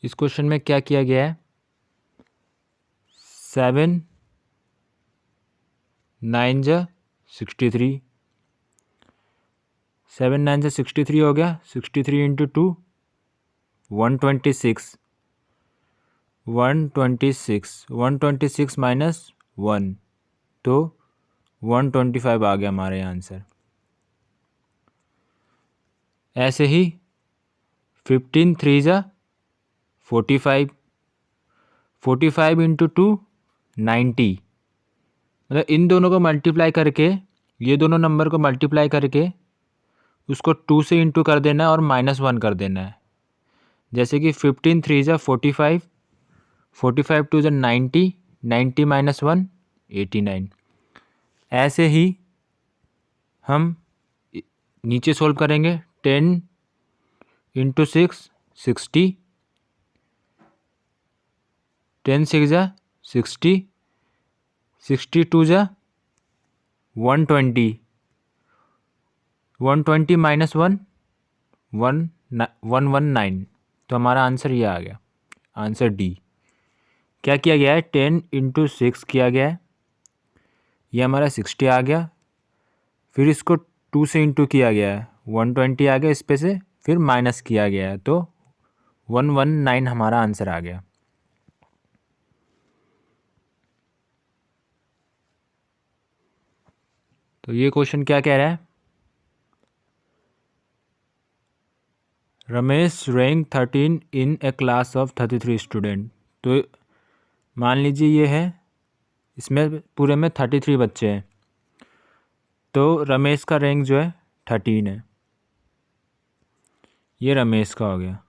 इस क्वेश्चन में क्या किया गया है, 7 9 जा 63, 7 9 जा 63 हो गया, 63 इंटू 2 126, 126 माइनस 1 तो 125 आ गया हमारे आंसर। ऐसे ही 15 3 जा 45, 45 इंटू 2 90, मतलब इन दोनों को मल्टीप्लाई करके, ये दोनों नंबर को मल्टीप्लाई करके उसको 2 से इंटू कर देना है और -1 कर देना है। जैसे कि 15 3 जा 45, 45 2 जा 90, 90 माइनस 1 89। ऐसे ही हम नीचे सोल्व करेंगे, 10 इंटू 6 60, 10 6 जा 60, 62 जा 120, 120 माइनस 1 119, तो हमारा आंसर ये आ गया, आंसर डी। क्या किया गया है, 10 इंटू 6 किया गया है, ये हमारा 60 आ गया, फिर इसको 2 से इंटू किया गया है, 120 आ गया, इस पे से फिर माइनस किया गया है, तो 119 हमारा आंसर आ गया। तो ये क्वेश्चन क्या कह रहा है, Ramesh rank 13 in A class of 33 student. तो मान लीजिए ये है, इसमें पूरे में 33 बच्चे हैं, तो रमेश का रैंक जो है 13 है, ये रमेश का हो गया।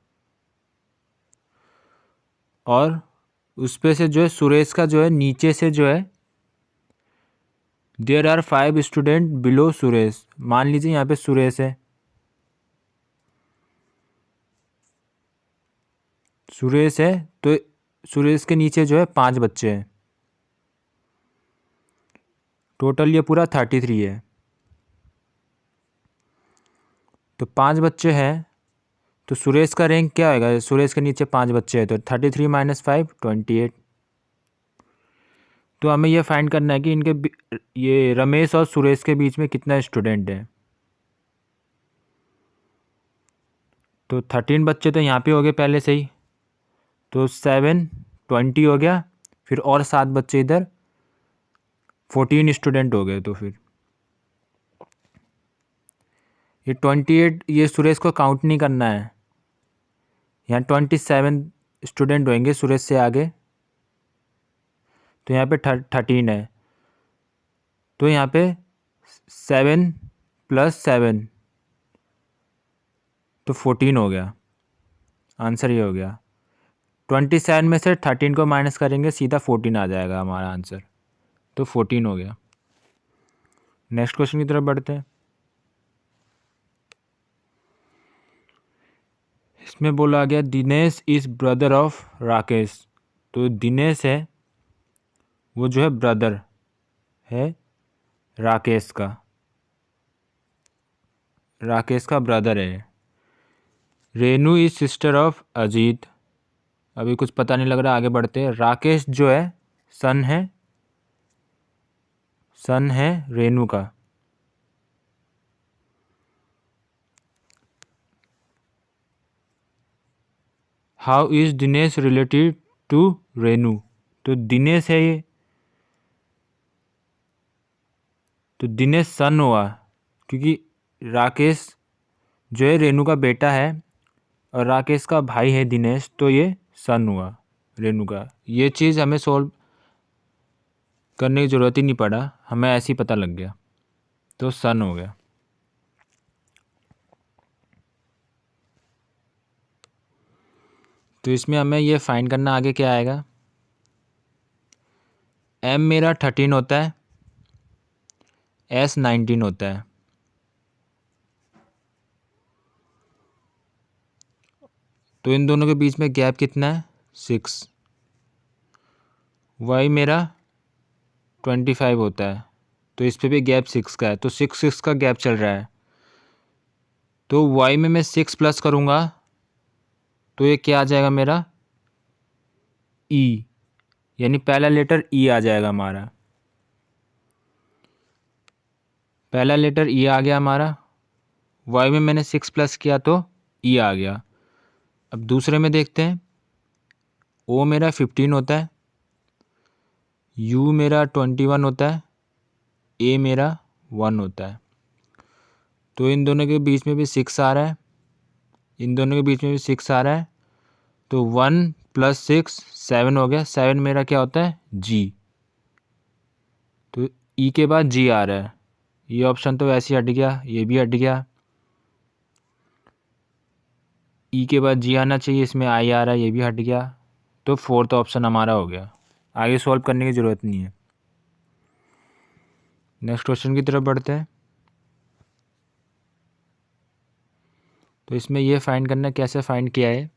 और उस पे से जो है सुरेश का जो है नीचे से जो है, there are 5 student below Suresh. मान लीजिए यहाँ पे सुरेश है, सुरेश है, तो सुरेश के नीचे जो है 5 बच्चे हैं, टोटल ये पूरा 33 है। तो 5 बच्चे हैं, तो सुरेश का रैंक क्या होगा, सुरेश के नीचे 5 बच्चे हैं, तो 33 माइनस 5 28। तो हमें यह फाइंड करना है कि ये रमेश और सुरेश के बीच में कितना स्टूडेंट है। तो 13 बच्चे तो यहाँ पे हो गए पहले से ही, तो 7 20 हो गया, फिर और 7 बच्चे इधर 14 स्टूडेंट हो गए। तो फिर ये 28, ये सुरेश को काउंट नहीं करना है, यहाँ 27 स्टूडेंट होंगे सुरेश से आगे, तो यहाँ पे 13 है, तो यहाँ पे 7 + 7 तो 14 हो गया, आंसर ये हो गया। 27 में से 13 को माइनस करेंगे, सीधा 14 आ जाएगा हमारा आंसर, तो 14 हो गया। नेक्स्ट क्वेश्चन की तरफ बढ़ते हैं। इसमें बोला गया Dinesh is brother of Rakesh. तो दिनेश है वो जो है ब्रदर है राकेश का, राकेश का ब्रदर है। Renu is sister of Ajit. अभी कुछ पता नहीं लग रहा, आगे बढ़ते हैं। राकेश जो है सन है रेनू का। How is Dinesh related to Renu. तो दिनेश है ये, तो दिनेश सन हुआ, क्योंकि राकेश जो है रेनू का बेटा है और राकेश का भाई है दिनेश, तो ये सन हुआ रेनू का। ये चीज़ हमें सोल्व करने की ज़रूरत ही नहीं पड़ा, हमें ऐसे ही पता लग गया, तो सन हो गया। तो इसमें हमें ये फाइंड करना आगे क्या आएगा, m मेरा 13 होता है, s 19 होता है, तो इन दोनों के बीच में गैप कितना है 6। y मेरा 25 होता है, तो इस पे भी गैप 6 का है, तो 6 का गैप चल रहा है। तो y में मैं 6 प्लस करूँगा तो ये क्या आ जाएगा मेरा ई, यानी पहला लेटर ई आ जाएगा हमारा। पहला लेटर ई आ गया हमारा। वाई में मैंने 6 प्लस किया तो ई आ गया। अब दूसरे में देखते हैं। ओ मेरा 15 होता है, यू मेरा 21 होता है, ए मेरा 1 होता है। तो इन दोनों के बीच में भी 6 आ रहा है, इन दोनों के बीच में भी 6 आ रहा है। तो 1 + 6 7 हो गया। 7 मेरा क्या होता है? जी। तो ई के बाद जी आ रहा है। ये ऑप्शन तो वैसे ही हट गया, ये भी हट गया। ई के बाद जी आना चाहिए, इसमें आई आ रहा है, ये भी हट गया। तो फोर्थ ऑप्शन हमारा हो गया। आगे सॉल्व करने की ज़रूरत नहीं है। नेक्स्ट क्वेश्चन की तरफ बढ़ते हैं। तो इसमें ये फाइंड करना है, कैसे फाइंड किया है।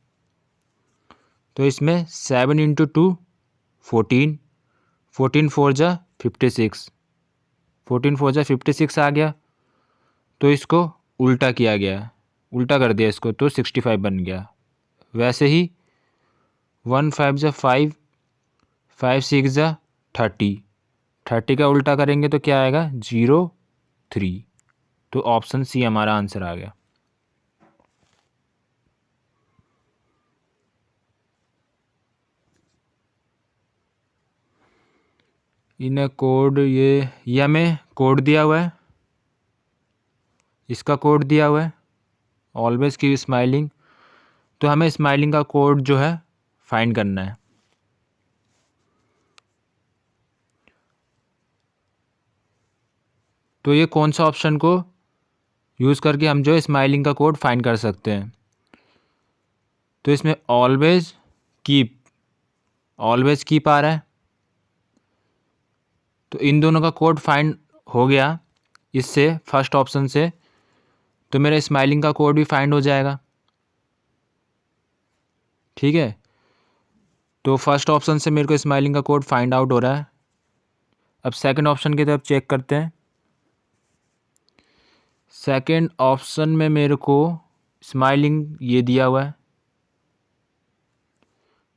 तो इसमें 7 × 2 14, 14 4 जा 56, 14 4 जा 56 आ गया। तो इसको उल्टा किया गया, उल्टा कर दिया इसको, तो 65 बन गया। वैसे ही 1 5 जा 5, 5 6 जा 30, 30 का उल्टा करेंगे तो क्या आएगा? 0 3। तो ऑप्शन सी हमारा आंसर आ गया। इन्हें कोड, ये हमें कोड दिया हुआ है, इसका कोड दिया हुआ है, ऑलवेज कीप स्माइलिंग। तो हमें स्माइलिंग का कोड जो है फाइंड करना है। तो ये कौन सा ऑप्शन को यूज़ करके हम जो है स्माइलिंग का कोड फाइंड कर सकते हैं। तो इसमें ऑलवेज कीप आ रहा है। तो इन दोनों का कोड फाइंड हो गया इससे, फर्स्ट ऑप्शन से। तो मेरा स्माइलिंग का कोड भी फाइंड हो जाएगा। ठीक है, तो फर्स्ट ऑप्शन से मेरे को स्माइलिंग का कोड फाइंड आउट हो रहा है। अब सेकंड ऑप्शन की तरफ चेक करते हैं। सेकंड ऑप्शन में मेरे को स्माइलिंग ये दिया हुआ है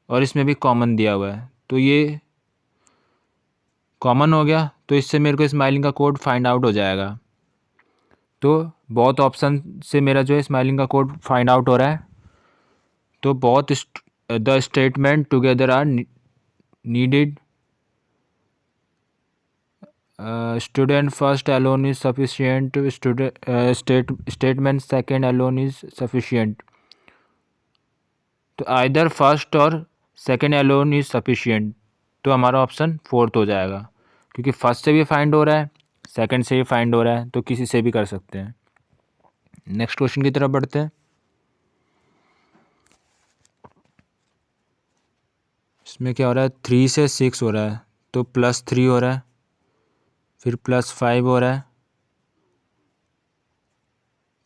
और इसमें भी कॉमन दिया हुआ है। तो ये कॉमन हो गया, तो इससे मेरे को स्माइलिंग का कोड फाइंड आउट हो जाएगा। तो बहुत ऑप्शन से मेरा जो है स्माइलिंग का कोड फाइंड आउट हो रहा है। तो बहुत the statement together are needed, student first alone is sufficient, statement second alone is sufficient. तो either first or second alone is sufficient. तो हमारा ऑप्शन फोर्थ हो जाएगा, क्योंकि फर्स्ट से भी फाइंड हो रहा है, सेकंड से भी फाइंड हो रहा है, तो किसी से भी कर सकते हैं। नेक्स्ट क्वेश्चन की तरफ बढ़ते हैं। इसमें क्या हो रहा है? 3 से 6 हो रहा है, तो +3 हो रहा है, फिर +5 हो रहा है,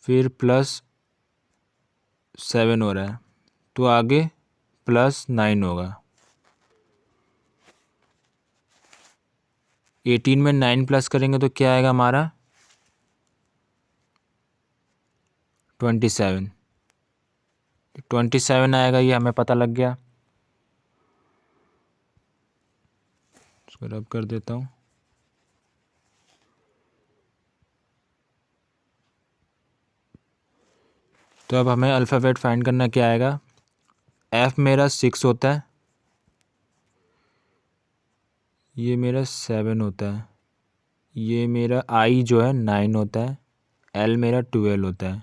फिर +7 हो रहा है, तो आगे +9 होगा। 18 में 9 प्लस करेंगे तो क्या आएगा हमारा? 27। 27 आएगा, ये हमें पता लग गया। इसको रब कर देता हूँ। तो अब हमें अल्फ़ाबेट फाइंड करना, क्या आएगा? F मेरा 6 होता है, ये मेरा 7 होता है, ये मेरा I जो है 9 होता है, L मेरा 12 होता है।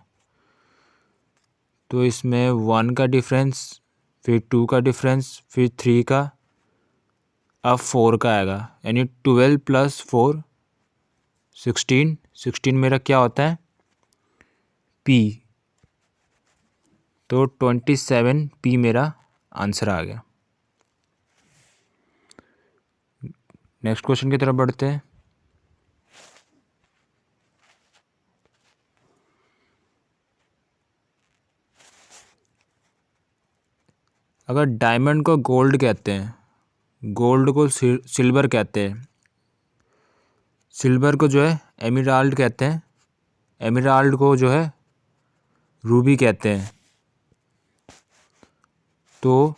तो इसमें 1 का डिफरेंस, फिर 2 का डिफरेंस, फिर 3 का, अब 4 का आएगा, यानी 12 + 4 16। 16 मेरा क्या होता है? P। तो 27 P मेरा आंसर आ गया। नेक्स्ट क्वेश्चन की तरफ बढ़ते हैं। अगर डायमंड को गोल्ड कहते हैं, गोल्ड को सिल्वर कहते हैं, सिल्वर को जो है एमराल्ड कहते हैं, एमराल्ड को जो है रूबी कहते हैं, तो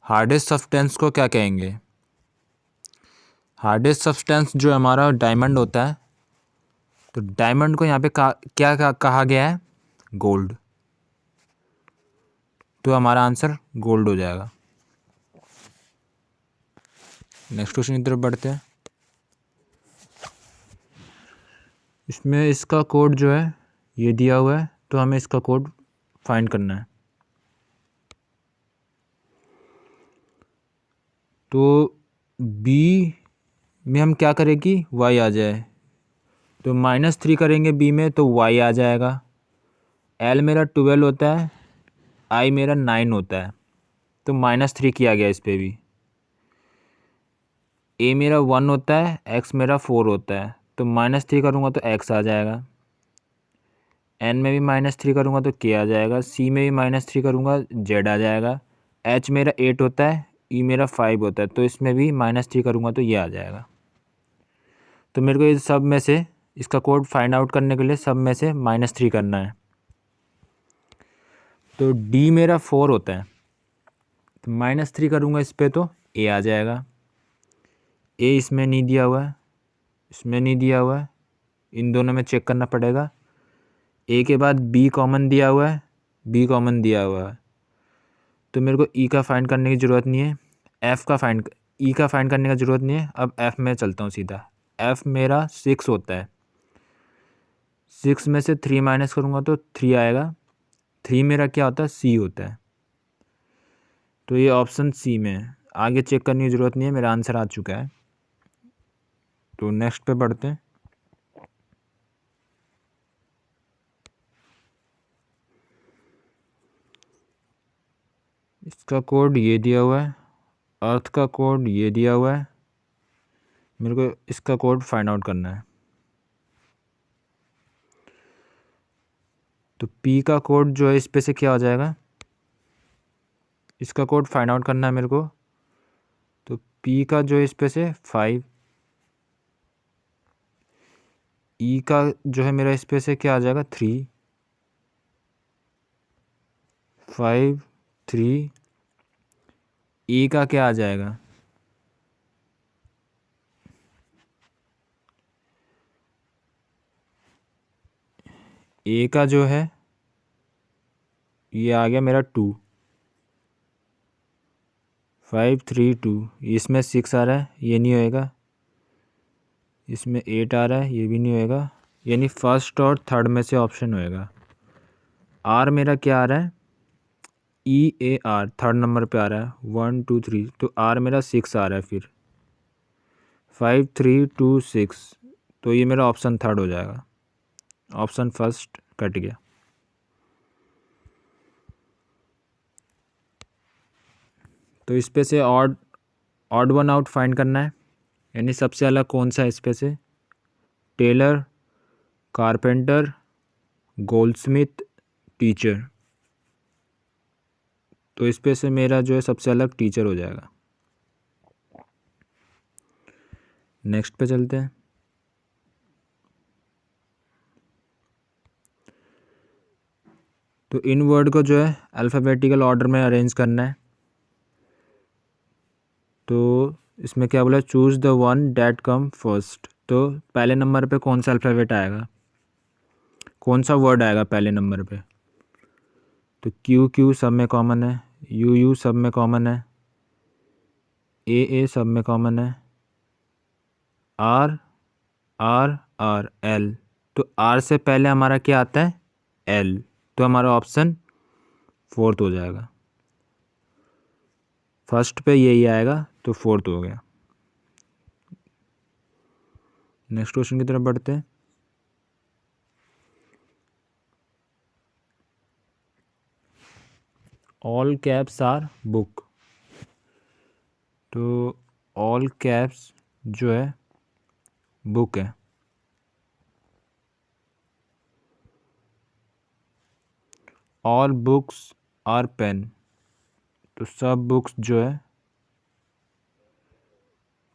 हार्डेस्ट सब्सटेंस को क्या कहेंगे? हार्डेस्ट सब्सटेंस जो हमारा डायमंड होता है, तो डायमंड को यहाँ पे क्या कहा गया है? गोल्ड। तो हमारा आंसर गोल्ड हो जाएगा। नेक्स्ट क्वेश्चन की तरफ बढ़ते हैं। इसमें इसका कोड जो है ये दिया हुआ है, तो हमें इसका कोड फाइंड करना है। तो बी में हम क्या करें कि वाई आ जाए, तो -3 करेंगे बी में तो वाई आ जाएगा। एल मेरा 12 होता है, आई मेरा 9 होता है, तो -3 किया गया इस पर भी। ए मेरा 1 होता है, एक्स मेरा 4 होता है, तो -3 करूँगा तो एक्स आ जाएगा। एन में भी -3 करूँगा तो के आ जाएगा। सी में भी -3 करूँगा जेड आ जाएगा। एच मेरा 8 होता है, ई मेरा 5 होता है, तो इसमें भी -3 करूँगा तो ये आ जाएगा। तो मेरे को इस सब में से इसका कोड फाइंड आउट करने के लिए सब में से -3 करना है। तो डी मेरा 4 होता है, तो -3 करूँगा इस पर तो ए आ जाएगा। ए इसमें नहीं दिया हुआ है, इसमें नहीं दिया हुआ है, इन दोनों में चेक करना पड़ेगा। ए के बाद बी कॉमन दिया हुआ है, बी कॉमन दिया हुआ है, तो मेरे को ई का फाइंड करने की ज़रूरत नहीं है, ई का फाइंड करने का ज़रूरत नहीं है। अब एफ़ में चलता हूँ सीधा। एफ़ मेरा 6 होता है, 6 में से 3 माइनस करूँगा तो 3 आएगा। 3 मेरा क्या होता है? सी होता है, तो ये ऑप्शन सी में है। आगे चेक करने की ज़रूरत नहीं है, मेरा आंसर आ चुका है। तो नेक्स्ट पे बढ़ते हैं। इसका कोड ये दिया हुआ है, अर्थ का कोड ये दिया हुआ है, मेरे को इसका कोड फाइंड आउट करना है। तो पी का कोड जो है इस पे से क्या हो जाएगा? इसका कोड फाइंड आउट करना है मेरे को, तो पी का जो है इस पे से 5, ई का जो है मेरा इस पे से क्या आ जाएगा? 3, 5, 3, ई का क्या आ जाएगा? ए का जो है ये आ गया मेरा 2, 5, 3, 2, इसमें 6 आ रहा है, ये नहीं होएगा। इसमें 8 आ रहा है, ये भी नहीं होएगा, यानी फर्स्ट और थर्ड में से ऑप्शन होएगा। आर मेरा क्या आ रहा है? ई ए आर थर्ड नंबर पे आ रहा है, 1, 2, 3, तो आर मेरा 6 आ रहा है, फिर 5, 3, 2, 6, तो ये मेरा ऑप्शन थर्ड हो जाएगा। ऑप्शन फर्स्ट कट गया। तो इस पे से ऑड वन आउट फाइंड करना है, यानी सबसे अलग कौन सा है इस पे से? टेलर, कारपेंटर, गोल्डस्मिथ, टीचर, तो इस पे से मेरा जो है सबसे अलग टीचर हो जाएगा। नेक्स्ट पे चलते हैं। तो इन वर्ड को जो है अल्फ़ाबेटिकल ऑर्डर में अरेंज करना है। तो इसमें क्या बोला? Choose the one that come first, तो पहले नंबर पे कौन सा अल्फ़ाबेट आएगा, कौन सा वर्ड आएगा पहले नंबर पे? तो क्यू क्यू सब में कॉमन है, यू यू सब में कॉमन है, ए सब में कॉमन है, आर आर आर एल, तो आर से पहले हमारा क्या आता है? एल, तो हमारा ऑप्शन फोर्थ हो जाएगा। फर्स्ट पे यही आएगा, तो फोर्थ हो गया। नेक्स्ट क्वेश्चन की तरफ बढ़ते हैं। ऑल कैप्स आर बुक, तो ऑल कैप्स जो है बुक है। ऑल बुक्स आर पेन, तो सब बुक्स जो है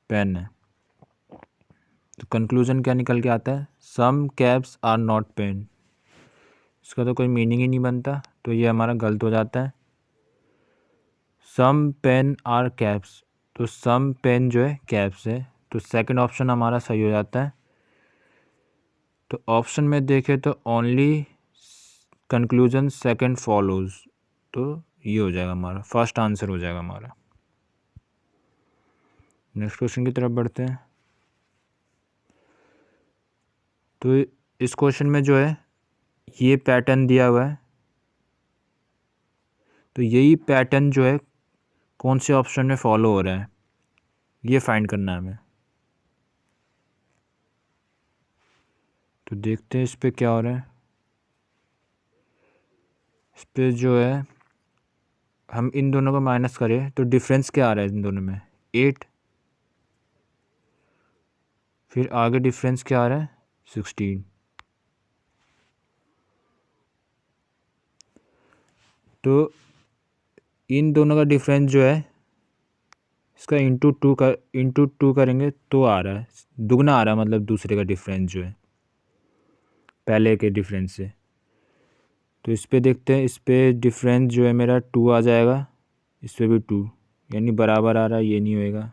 पेन है। तो कंक्लूजन क्या निकल के आता है? सम कैप्स आर नॉट पेन, इसका तो कोई मीनिंग ही नहीं बनता, तो ये हमारा गलत हो जाता है। सम पेन आर कैप्स, तो सम पेन जो है कैप्स है, तो सेकंड ऑप्शन हमारा सही हो जाता है। तो ऑप्शन में देखें तो ओनली कंक्लूजन सेकंड फॉलोज, तो ये हो जाएगा हमारा फर्स्ट आंसर हो जाएगा हमारा। नेक्स्ट क्वेश्चन की तरफ बढ़ते हैं। तो इस क्वेश्चन में जो है ये पैटर्न दिया हुआ है, तो यही पैटर्न जो है कौन से ऑप्शन में फॉलो हो रहा है ये फाइंड करना है हमें। तो देखते हैं इस पे क्या हो रहा है। इस पे जो है हम इन दोनों को माइनस करें तो डिफरेंस क्या आ रहा है इन दोनों में, 8। फिर आगे डिफरेंस क्या आ रहा है, 16। तो इन दोनों का डिफरेंस जो है इसका इंटू टू करेंगे तो आ रहा है, दुगना आ रहा है, मतलब दूसरे का डिफरेंस जो है पहले के डिफरेंस से। तो इस पे देखते हैं, इस पे डिफरेंस जो है मेरा 2 आ जाएगा, इस पे भी 2, यानी बराबर आ रहा है, ये नहीं होएगा।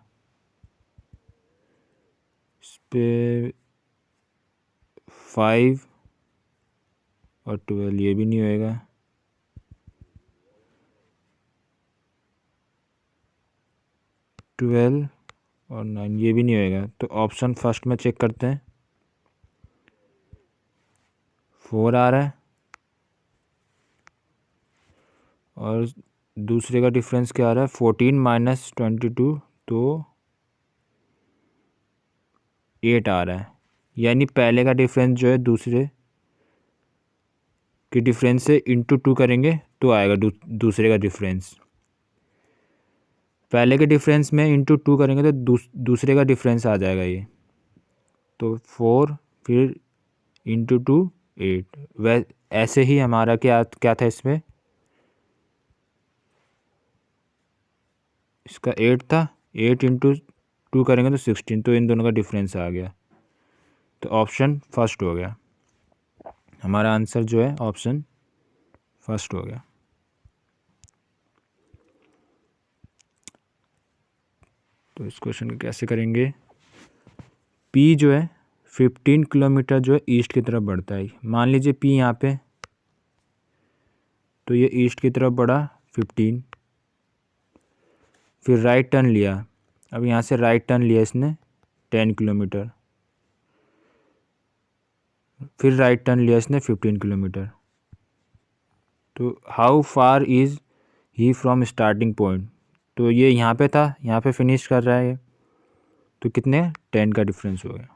इस पे 5 और 12 ये भी नहीं होएगा। 12 और 9 ये भी नहीं होएगा। तो ऑप्शन फर्स्ट में चेक करते हैं, 4 आ रहा है और दूसरे का डिफरेंस क्या आ रहा है, 14 माइनस 22, तो 8 आ रहा है। यानी पहले का डिफरेंस जो है दूसरे के डिफरेंस से इंटू 2 करेंगे तो आएगा दूसरे का डिफरेंस। पहले के डिफरेंस में इंटू 2 करेंगे तो दूसरे का डिफरेंस आ जाएगा ये। तो 4 फिर इंटू 2 8। वह ऐसे ही हमारा क्या क्या था इसमें, इसका 8 था, 8 इंटू 2 करेंगे तो 16, तो इन दोनों का डिफरेंस आ गया। तो ऑप्शन फर्स्ट हो गया हमारा आंसर, जो है ऑप्शन फर्स्ट हो गया। तो इस क्वेश्चन को कैसे करेंगे, पी जो है 15 किलोमीटर जो है ईस्ट की तरफ बढ़ता है। मान लीजिए पी यहाँ पे, तो ये ईस्ट की तरफ बढ़ा 15, फिर राइट टर्न लिया। अब यहाँ से राइट टर्न लिया इसने 10 किलोमीटर, फिर राइट टर्न लिया इसने 15 किलोमीटर। तो how far is he from starting point, तो ये यहाँ पे था, यहाँ पे फिनिश कर रहा है ये, तो कितने 10 का डिफरेंस हो गया।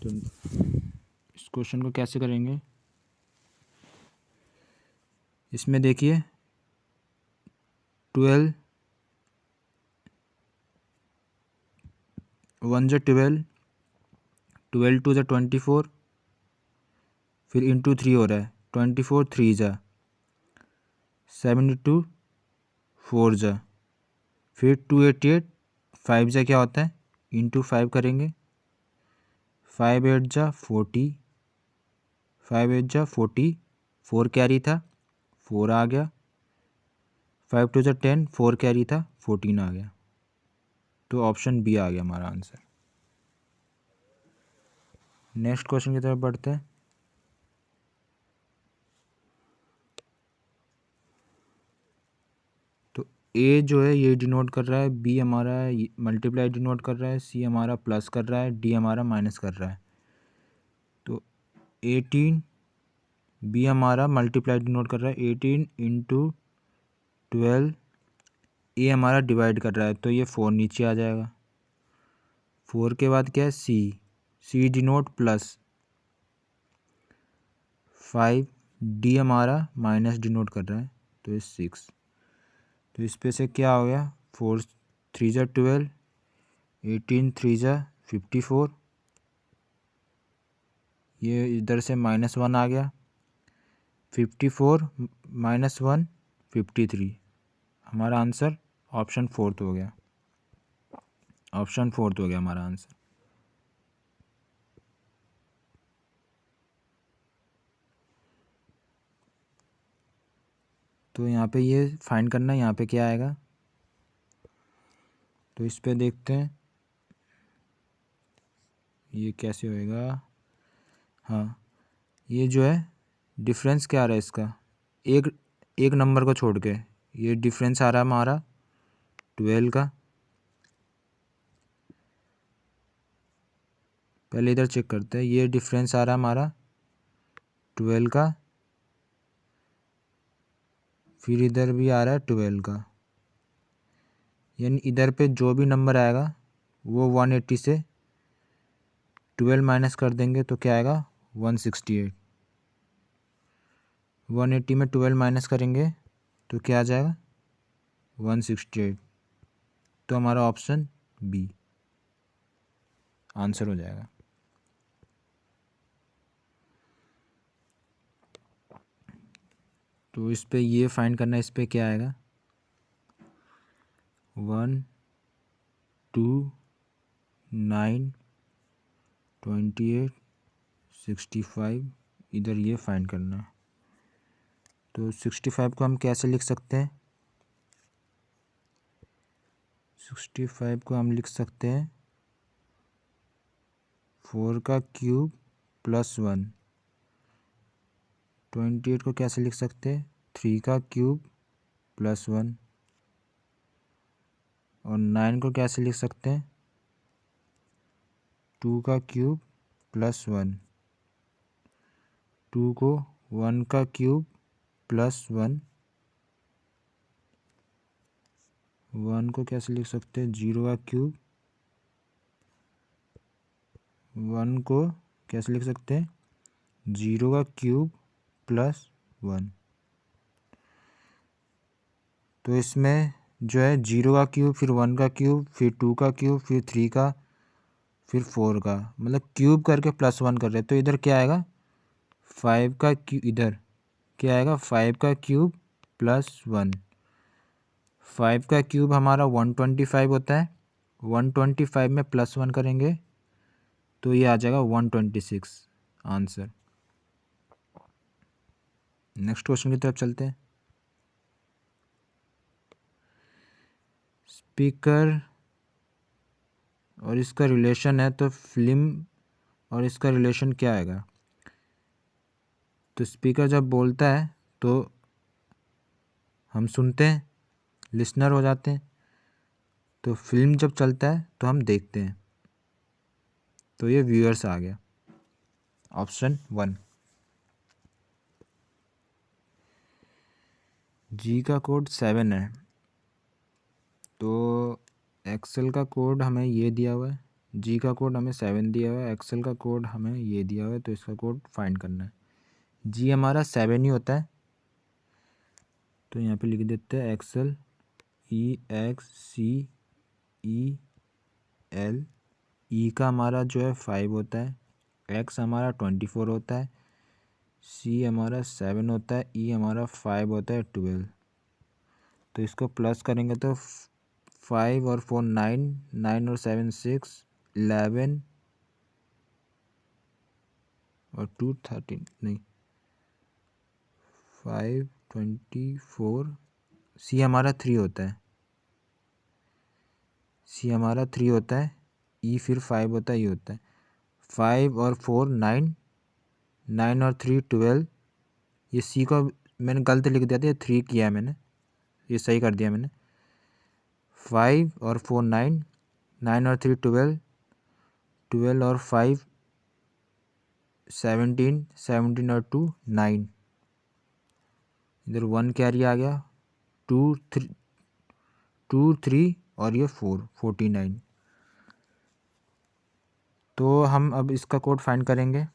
तो इस क्वेश्चन को कैसे करेंगे, इसमें देखिए 12 1 जो 12, 12 2 जो 24, फिर इंटू 3 हो रहा है, 24 3 जा 72 4 जा, फिर 288 5 जा क्या होता है, इंटू 5 करेंगे, 5 8 जा 40, 5 8 जा 40, 4 कैरी था 4 आ गया, 5 2 जा 10, 4 कैरी था 14 आ गया। तो ऑप्शन बी आ गया हमारा आंसर। नेक्स्ट क्वेश्चन की तरफ बढ़ते हैं। तो ए जो है ये डिनोट कर रहा है, बी हमारा मल्टीप्लाई डिनोट कर रहा है, सी हमारा प्लस कर रहा है, डी हमारा माइनस कर रहा है। तो 18, बी हमारा मल्टीप्लाई डिनोट कर रहा है 18 इंटू 12, ए हमारा डिवाइड कर रहा है, तो ये 4 नीचे आ जाएगा। 4 के बाद क्या है, सी डिनोट प्लस 5, डी हमारा माइनस डिनोट कर रहा है, तो ये 6। तो इस पे से क्या हो गया, 4 3 जा 12, 18 3 जा 54, ये इधर से -1 आ गया, 54 माइनस 1 53। हमारा आंसर ऑप्शन फोर्थ हो गया, ऑप्शन फोर्थ हो गया हमारा आंसर। तो यहाँ पे ये फाइंड करना है, यहाँ पे क्या आएगा। तो इस पे देखते हैं ये कैसे होएगा। हाँ, ये जो है डिफरेंस क्या आ रहा है इसका, एक एक नंबर को छोड़ के ये डिफरेंस आ रहा है हमारा 12 का। पहले इधर चेक करते हैं, ये डिफरेंस आ रहा है हमारा 12 का, फिर इधर भी आ रहा है 12 का, यानी इधर पे जो भी नंबर आएगा वो 180 से 12 माइनस कर देंगे तो क्या आएगा 168। 180 में 12 माइनस करेंगे तो क्या आ जाएगा 168। तो हमारा ऑप्शन बी आंसर हो जाएगा। तो इस पे ये फाइंड करना है, इस पे क्या आएगा 1 2 9 28 65, इधर ये फाइंड करना है। तो 65 को हम कैसे लिख सकते हैं, 65 को हम लिख सकते हैं 4 का क्यूब प्लस 1। 28 को कैसे लिख सकते हैं 3 का क्यूब प्लस 1। और 9 को कैसे लिख सकते हैं 2 का क्यूब प्लस 1। 2 को 1 का क्यूब प्लस 1। 1 को कैसे लिख सकते हैं 0 का क्यूब। 1 को कैसे लिख सकते हैं 0 का क्यूब प्लस 1। तो इसमें जो है 0 का क्यूब, फिर 1 का क्यूब, फिर 2 का क्यूब, फिर 3 का, फिर 4 का, मतलब क्यूब करके प्लस 1 कर रहे हैं। तो इधर क्या आएगा 5 का क्यूब, इधर क्या आएगा 5 का क्यूब प्लस 1। 5 का क्यूब हमारा 125 होता है, 125 में प्लस 1 करेंगे तो ये आ जाएगा 126 आंसर। नेक्स्ट क्वेश्चन की तरफ चलते हैं। स्पीकर और इसका रिलेशन है, तो फिल्म और इसका रिलेशन क्या आएगा। तो स्पीकर जब बोलता है तो हम सुनते हैं, लिसनर हो जाते हैं। तो फिल्म जब चलता है तो हम देखते हैं, तो ये व्यूअर्स आ गया ऑप्शन 1। जी का कोड 7 है, तो एक्सेल का कोड हमें ये दिया हुआ है, जी का कोड हमें 7 दिया हुआ है, एक्सेल का कोड हमें ये दिया हुआ है, तो इसका कोड फाइंड करना है। जी हमारा 7 ही होता है, तो यहाँ पे लिख देते हैं एक्सेल EXCEL। ई का हमारा जो है 5 होता है, एक्स हमारा 24 होता है, सी हमारा 7 होता है, ई हमारा 5 होता है 12। तो इसको प्लस करेंगे तो 5 और 4 9, 9 और 7 6, 11 और 2 13, नहीं 5 24। सी हमारा 3 होता है, सी हमारा 3 होता है, ई फिर 5 होता है, ये होता है 5 और 4 9, 9 और 3 12। ये सी को मैंने गलत लिख दिया था, ये 3 किया है मैंने, ये सही कर दिया मैंने। 5 और 4 9, 9 और 3 12, 12 और 5 17, 17 और 2 9। इधर 1 कैरी आ गया, 2 3 और ये 4 49। तो हम अब इसका कोड फाइंड करेंगे।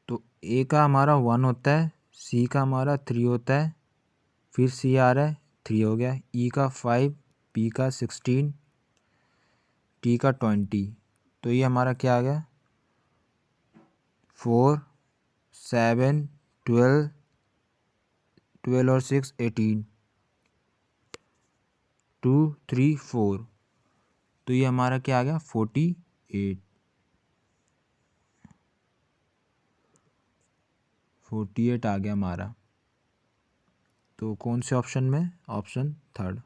तो ए का हमारा 1 होता है, सी का हमारा 3 होता है, फिर सी आ रहा है 3 हो गया, ई का 5, पी का 16, टी का 20। तो ये हमारा क्या आ गया 4 7 12, 12 और 6 18, 2 3 4। तो ये हमारा क्या आ गया 48। 48 आ गया हमारा। तो कौन से ऑप्शन में? Option third.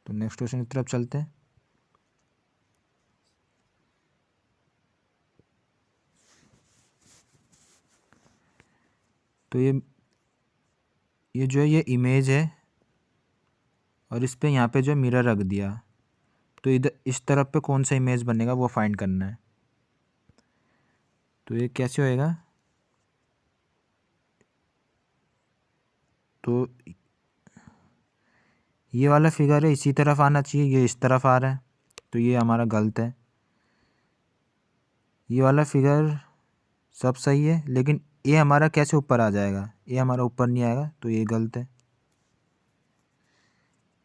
तो नेक्स्ट क्वेश्चन की तरफ चलते हैं। तो ये जो है ये इमेज है और इस पे यहाँ पे जो मिरर रख दिया, तो इधर इस तरफ पे कौन सा इमेज बनेगा वो फाइंड करना है। तो ये कैसे होएगा? तो ये वाला फिगर है इसी तरफ आना चाहिए, ये इस तरफ आ रहा है, तो ये हमारा गलत है। ये वाला फिगर सब सही है, लेकिन ये हमारा कैसे ऊपर आ जाएगा? ये हमारा ऊपर नहीं आएगा, तो ये गलत है।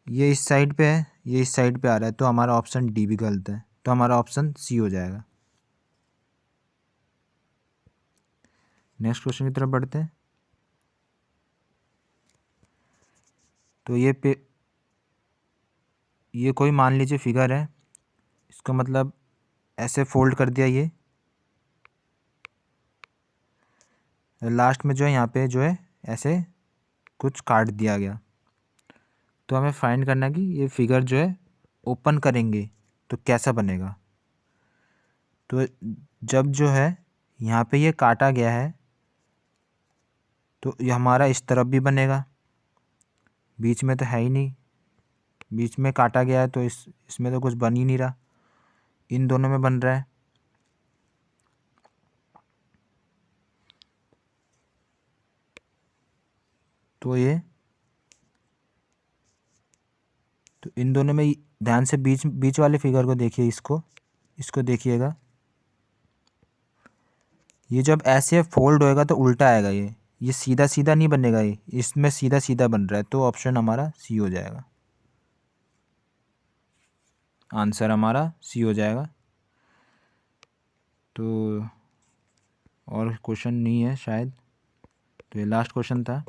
ये इस साइड पे है, ये इस साइड पे आ रहा है, तो हमारा ऑप्शन डी भी गलत है, तो हमारा ऑप्शन सी हो जाएगा। नेक्स्ट क्वेश्चन की तरफ बढ़ते हैं। तो ये कोई मान लीजिए फिगर है, इसको मतलब ऐसे फोल्ड कर दिया, ये लास्ट में जो है यहाँ पे जो है ऐसे कुछ काट दिया गया। तो हमें फाइंड करना है कि ये फिगर जो है ओपन करेंगे तो कैसा बनेगा। तो जब जो है यहाँ पे ये काटा गया है, तो ये हमारा इस तरफ भी बनेगा, बीच में तो है ही नहीं, बीच में काटा गया है तो इसमें तो कुछ बन ही नहीं रहा, इन दोनों में बन रहा है। तो इन दोनों में ध्यान से बीच वाले फिगर को देखिए, इसको देखिएगा। ये जब ऐसे फोल्ड होएगा तो उल्टा आएगा, ये सीधा सीधा नहीं बनेगा, ये इसमें सीधा सीधा बन रहा है, तो ऑप्शन हमारा सी हो जाएगा। आंसर हमारा सी हो जाएगा। तो और क्वेश्चन नहीं है शायद, तो ये लास्ट क्वेश्चन था।